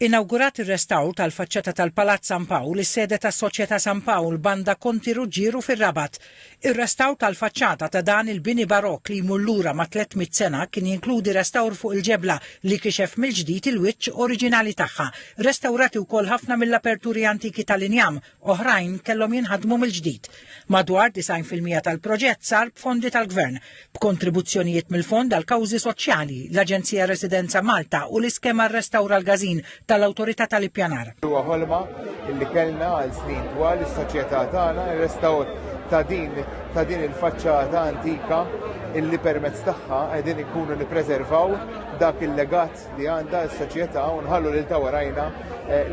Inawgurat ir-restawr tal-faċċata tal-Palazz San Pawl is-sede tas-Soċjetà San Pawl Banda Conti Ruggiero fir-Rabat. Ir-restawr tal-faċċata ta' dan il-bini barokk li jmur lura ma' 300 sena kien jinkludi restawr fuq il-ġebla li kixef mill-ġdid il-wiċċ oriġinali tagħha. Restawrati wkoll ħafna mill-aperturi antiki tal-injam, oħrajn kellhom jinħadmu mill-ġdid. Madwar 90% tal-proġett sar b'fondi tal-Gvern, b'kontribuzzjonijiet mill-Fond għal Kawżi Soċjali, l-Aġenzija Residenza Malta u l-iskema r-restawra l-Gazin tal-Awtorità tal-Ippjanar. Huwa ħolma li kellna għal snin twal is-soċjetà tagħna ir-restawr ta' din il-faċċata antika illi permezz tagħha qegħdin ikunu nippreservaw dak il-legat li għandha s-soċjetà u nħallu lil ta' warajna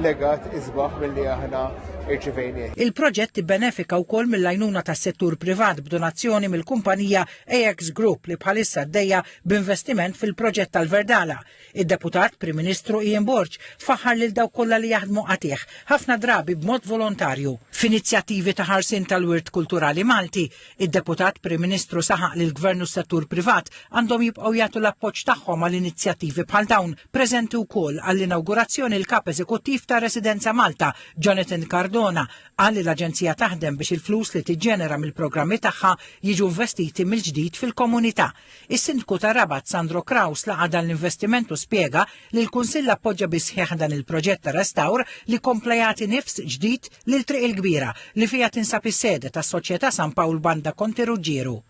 legat isbaħ milli aħna irċivejnieh. Il-proġett ibbenefika wkoll mill-għajnuna tas-settur privat b'donazzjoni mill-kumpanija AX Group li bħalissa ddejja b'investiment fil-proġett tal-Verdala. Id-Deputat Prim Ministru Ian Borg faħħar lil dawk kollha li jaħdmu qatih, ħafna drabi b'mod volontarju. F'inizjattivi ta' ħarsien tal-wirt kulturali Malti, id-Deputat Prim Ministru saħaq li l-Gvern u s-settur privat għandhom jibqgħu jagħtu l-appoġġ tagħhom għal inizjattivi bħal dawn. Preżenti wkoll għall-inawgurazzjoni l-Kap Eżekuttiv ta' Residenza Malta, Jonathan Cardona, qal li l-Aġenzija taħdem biex il-flus li tiġġenera mill-programmi tagħha jiġu investiti mill-ġdid fil-komunità. Is-Sindku ta' Rabat Sandro Kraus laqa dan l-investiment u spjega li l-Kunsill appoġġja bisħieħ dan il-proġett ta' restawr li kompla jagħti nifs ġdid lil triq il-kbira li fiha tinsab is-sede tas-Soċjetà San Pawl Banda Conti Ruggiero.